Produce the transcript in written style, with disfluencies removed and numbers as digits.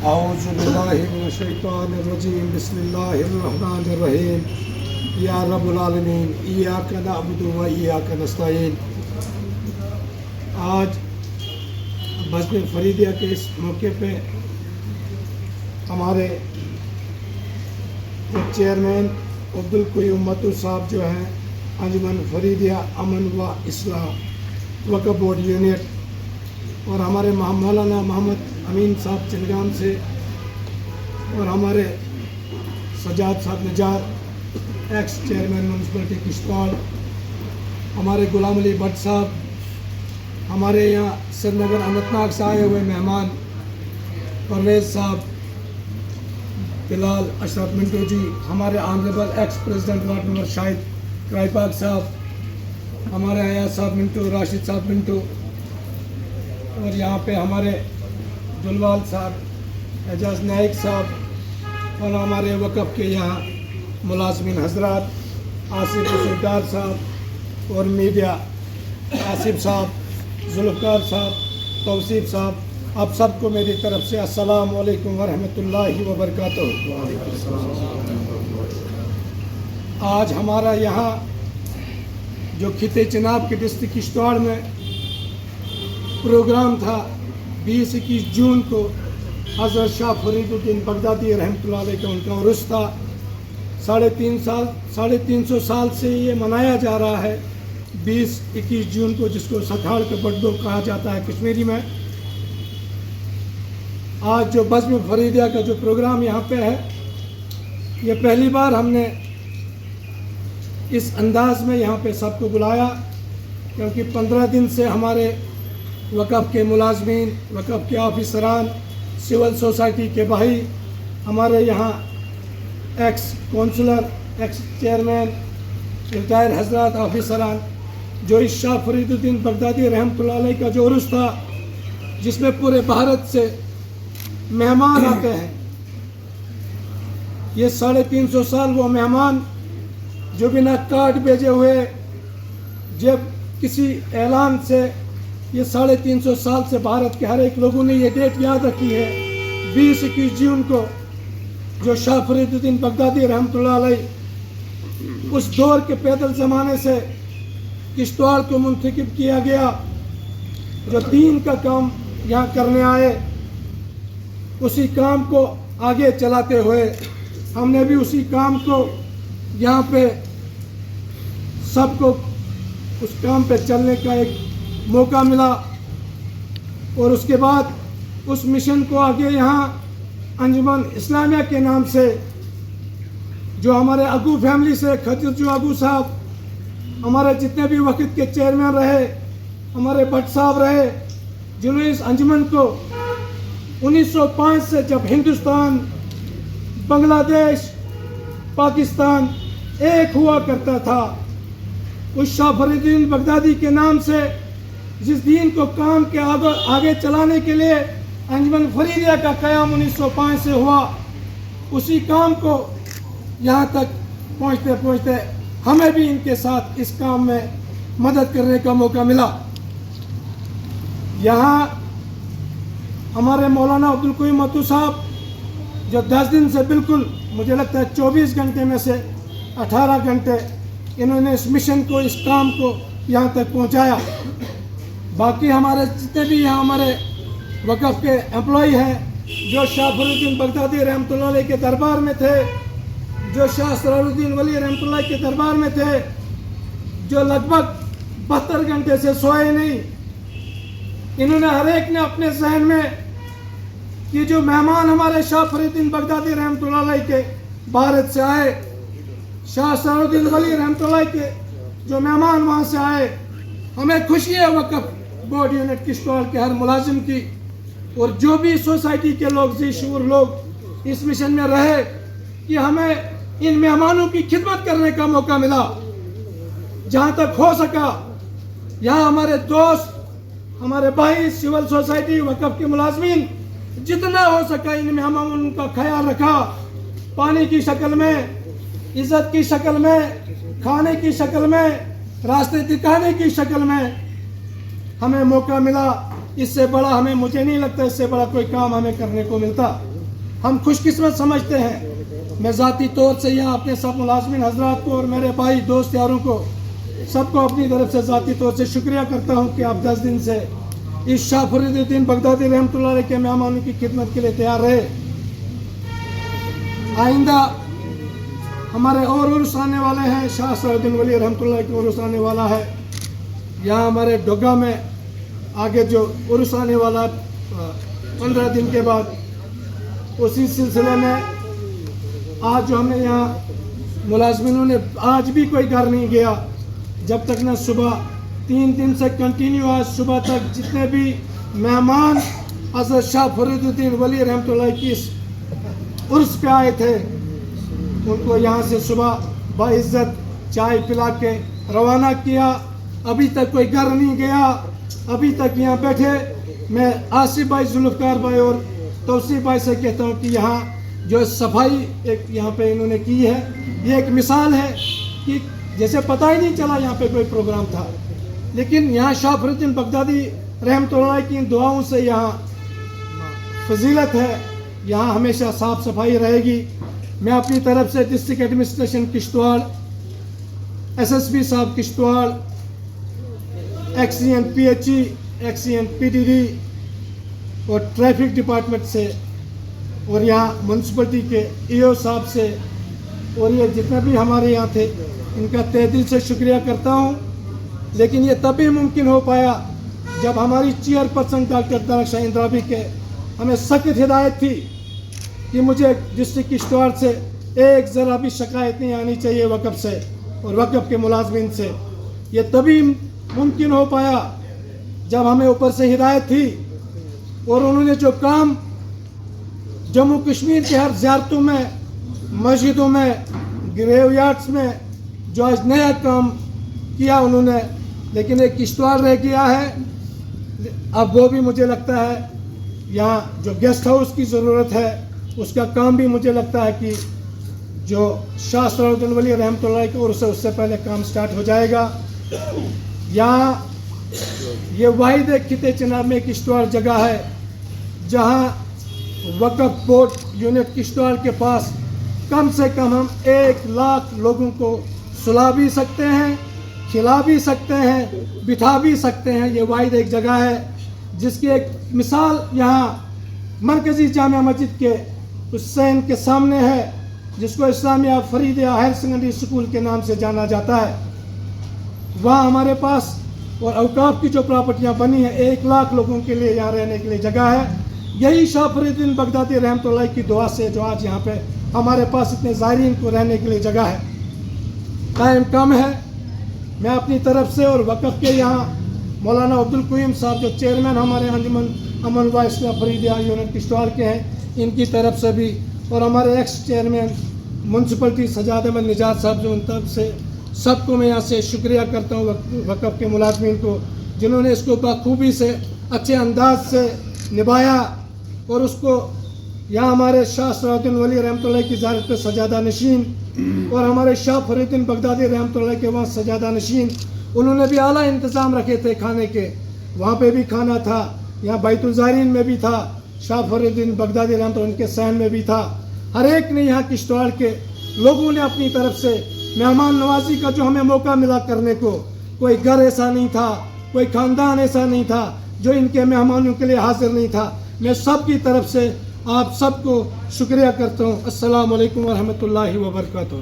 اعوذ باللہ من الشیطان الرجیم بسم اللہ الرحمن الرحیم یا رب العالمین ایاک نعبد و ایاک نستعین۔ آج بزم فریدیہ کے اس موقع پہ ہمارے چیئرمین عبدالقیوم متو صاحب جو ہیں انجمن فریدیہ امن و اصلاح وقف بورڈ یونٹ، اور ہمارے مولانا محمد امین صاحب چنگام سے، اور ہمارے سجاد صاحب Najar x chairman municipality Kishtwar, ہمارے غلام علی بٹ صاحب، ہمارے یہاں سری نگر اننت ناگ سے آئے ہوئے مہمان پرویز صاحب، بلال اشرف منٹو جی، ہمارے honourable ex president ward number Shahid کرائی پاک صاحب، ہمارے ایاز صاحب منٹو، راشد صاحب منٹو، اور یہاں پہ ہمارے دلوال صاحب، اعجاز نائک صاحب، اور ہمارے وقف کے یہاں ملازمین حضرات، آصف سردار صاحب، اور میڈیا آصف صاحب، ذوالفقار صاحب، توصیف صاحب، آپ سب کو میری طرف سے السلام علیکم ورحمۃ اللہ وبرکاتہ۔ آج ہمارا یہاں جو خطے چناب کے ڈسٹرکٹ کشتواڑ میں پروگرام تھا 20-21 جون کو، حضرت شاہ فرید الدین بغدادی رحمۃ اللہ علیہ کا ان کا عرس تھا۔ 350 سال سے یہ منایا جا رہا ہے 20-21 جون کو، جس کو ستھاڑ کا بڈو کہا جاتا ہے کشمیری میں۔ آج جو بزم فریدیہ کا جو پروگرام یہاں پہ ہے، یہ پہلی بار ہم نے اس انداز میں یہاں پہ سب کو بلایا، کیونکہ 15 دن سے ہمارے وقف کے ملازمین، وقف کے آفیسران، سول سوسائٹی کے بھائی، ہمارے یہاں ex councillor, ex chairman, retire حضرات، آفیسران، جو اس شاہ فرید الدین بغدادی رحمۃ اللہ علیہ کا جو عرس تھا، جس میں پورے بھارت سے مہمان آتے ہیں، یہ 350 سال وہ مہمان جو بنا کارڈ بھیجے ہوئے، جب کسی اعلان سے، یہ 350 سال سے بھارت کے ہر ایک لوگوں نے یہ ڈیٹ یاد رکھی ہے 20-21 جون کو، جو شاہ فرید الدین بغدادی رحمۃ اللہ علیہ اس دور کے پیدل زمانے سے کشتواڑ کو منتخب کیا گیا، جو دین کا کام یہاں کرنے آئے، اسی کام کو آگے چلاتے ہوئے ہم نے بھی اسی کام کو یہاں پہ سب کو اس کام پہ چلنے کا ایک موقع ملا، اور اس کے بعد اس مشن کو آگے یہاں انجمن اسلامیہ کے نام سے، جو ہمارے اگو فیملی سے خدیجو اگو صاحب، ہمارے جتنے بھی وقت کے چیئرمین رہے، ہمارے بٹ صاحب رہے، جنہوں نے اس انجمن کو 1905 سے، جب ہندوستان، بنگلہ دیش، پاکستان ایک ہوا کرتا تھا، اس شاہ فرید الدین بغدادی کے نام سے جس دین کو کام کے آگے چلانے کے لیے انجمن فریدیہ کا قیام 1905 سے ہوا، اسی کام کو یہاں تک پہنچتے پہنچتے ہمیں بھی ان کے ساتھ اس کام میں مدد کرنے کا موقع ملا۔ یہاں ہمارے مولانا عبدالقیوم متو صاحب، جو 10 دن سے بالکل مجھے لگتا ہے 24 گھنٹے میں سے 18 گھنٹے انہوں نے اس مشن کو، اس کام کو یہاں تک پہنچایا۔ باقی ہمارے جتنے بھی یہاں ہمارے وقف کے امپلائی ہیں، جو شاہ فرید الدین بغدادی رحمۃ اللہ علیہ کے دربار میں تھے، جو شاہ سرار الدین ولی رحمۃ اللہ کے دربار میں تھے، جو لگ بھگ 72 گھنٹے سے سوئے نہیں، انہوں نے ہر ایک نے اپنے ذہن میں کہ جو مہمان ہمارے شاہ فرید الدین بغدادی رحمۃ اللہ علیہ کے بھارت سے آئے، شاہ سرار الدین ولی رحمۃ اللہ کے جو مہمان وہاں سے آئے، ہمیں خوشی ہے وقف بورڈ یونٹ کشتواڑ کے ہر ملازم کی، اور جو بھی سوسائٹی کے لوگ، ذی شعور لوگ اس مشن میں رہے، کہ ہمیں ان مہمانوں کی خدمت کرنے کا موقع ملا جہاں تک ہو سکا۔ یہاں ہمارے دوست، ہمارے بھائی، سول سوسائٹی، وقف کے ملازمین، جتنا ہو سکا ان مہمانوں کا خیال رکھا، پانی کی شکل میں، عزت کی شکل میں، کھانے کی شکل میں، راستے دکھانے کی شکل میں ہمیں موقع ملا۔ اس سے بڑا مجھے نہیں لگتا اس سے بڑا کوئی کام ہمیں کرنے کو ملتا۔ ہم خوش قسمت سمجھتے ہیں. میں ذاتی طور سے یہاں اپنے سب ملازمین حضرات کو اور میرے بھائی دوست یاروں کو سب کو اپنی طرف سے ذاتی طور سے شکریہ کرتا ہوں کہ آپ 10 دن سے اس شاہ فرید الدین بغدادی رحمۃ اللہ علیہ کے مہمانوں کی خدمت کے لیے تیار رہے. آئندہ ہمارے اور عرس آنے والے ہیں. شاہ صلاح الدین ولی رحمۃ اللہ کے عرس آنے والا ہے. یہاں ہمارے ڈوگا میں آگے جو عرس آنے والا 15 دن کے بعد, اسی سلسلے میں آج جو ہم نے یہاں ملازمینوں نے آج بھی کوئی گھر نہیں گیا جب تک نہ صبح 3 دن سے کنٹینیو آج صبح تک جتنے بھی مہمان حضرت شاہ فرید الدین ولی رحمۃ اللہ کی اس عرس پہ آئے تھے ان کو یہاں سے صبح باعزت چائے پلا کے روانہ کیا. ابھی تک کوئی گھر نہیں گیا, ابھی تک یہاں بیٹھے. میں آصف بھائی, ذوالفقار بھائی اور توصیف بھائی سے کہتا ہوں کہ یہاں جو صفائی ایک یہاں پہ انہوں نے کی ہے, یہ ایک مثال ہے کہ جیسے پتہ ہی نہیں چلا یہاں پہ کوئی پروگرام تھا, لیکن یہاں شاہ فرید الدین بغدادی رحمۃ اللہ کی دعاؤں سے یہاں فضیلت ہے. یہاں ہمیشہ صاف صفائی رہے گی. میں اپنی طرف سے district administration Kishtwar, S S P sahab Kishtwar, X C N P H E, X C N P D D اور ٹریفک ڈپارٹمنٹ سے اور یہاں میونسپلٹی کے ای او صاحب سے اور یہ جتنے بھی ہمارے یہاں تھے ان کا تہ دل سے شکریہ کرتا ہوں. لیکن یہ تبھی ممکن ہو پایا جب ہماری چیئرپرسن ڈاکٹر درخشاں اندرابی کے ہمیں سخت ہدایت تھی کہ مجھے ڈسٹرکٹ کشتواڑ سے ایک ذرا بھی شکایت نہیں آنی چاہیے وقف سے اور وقف کے ملازمین سے. یہ تبھی ممکن ہو پایا جب ہمیں اوپر سے ہدایت تھی اور انہوں نے جو کام جموں کشمیر کے ہر زیارتوں میں, مسجدوں میں, گریو یارڈس میں جو آج نیا کام کیا انہوں نے, لیکن ایک کشتواڑ رہ گیا ہے. اب وہ بھی مجھے لگتا ہے یہاں جو گیسٹ ہاؤس کی ضرورت ہے اس کا کام بھی مجھے لگتا ہے کہ جو شاہ صلاح الدین ولی رحمۃ اللہ کے عرس ہے اس سے پہلے کام سٹارٹ ہو جائے گا. یہاں یہ واحد ایک خطے چناب میں کشتواڑ جگہ ہے جہاں وقف بورڈ یونٹ کشتواڑ کے پاس کم سے کم ہم 1 لاکھ لوگوں کو سلا بھی سکتے ہیں, کھلا بھی سکتے ہیں, بٹھا بھی سکتے ہیں. یہ واحد ایک جگہ ہے جس کی ایک مثال یہاں مرکزی جامعہ مسجد کے حسین کے سامنے ہے جس کو اسلامیہ فریدیہ ہائر سیکنڈری اسکول کے نام سے جانا جاتا ہے. وہاں ہمارے پاس اور اوقاف کی جو پراپرٹیاں بنی ہیں 1 لاکھ لوگوں کے لیے یہاں رہنے کے لیے جگہ ہے. یہی شاہ فرید الدین بغدادی رحمۃ اللہ کی دعا سے جو آج یہاں پہ ہمارے پاس اتنے زائرین کو رہنے کے لیے جگہ ہے. ٹائم کم ہے. میں اپنی طرف سے اور وقف کے یہاں مولانا عبدالقیوم صاحب جو چیئرمین ہمارے انجمن امن و اصلاح فریدیہ یونٹ کشتواڑ کے ہیں ان کی طرف سے بھی اور ہمارے ex chairman municipality Sajjad Ahmed Najat صاحب جو ان طرف سے سب کو میں یہاں سے شکریہ کرتا ہوں وقف کے ملازمین کو جنہوں نے اس کو بخوبی سے اچھے انداز سے نبھایا اور اس کو یہاں ہمارے شاہ صلاح الدین ولی رحمۃ اللہ کی زیارت پہ سجادہ نشین اور ہمارے شاہ فرید الدین بغدادی رحمۃ اللہ کے وہاں سجادہ نشین انہوں نے بھی اعلیٰ انتظام رکھے تھے کھانے کے. وہاں پہ بھی کھانا تھا, یہاں بیت الزائرین میں بھی تھا, شاہ فرید الدین بغدادی رحمۃ اللہ ان کے صحن میں بھی تھا. ہر ایک نے یہاں کشتواڑ کے لوگوں نے اپنی طرف سے مہمان نوازی کا جو ہمیں موقع ملا کرنے کو, کوئی گھر ایسا نہیں تھا, کوئی خاندان ایسا نہیں تھا جو ان کے مہمانوں کے لیے حاضر نہیں تھا. میں سب کی طرف سے آپ سب کو شکریہ کرتا ہوں. السلام علیکم ورحمۃ اللہ وبرکاتہ.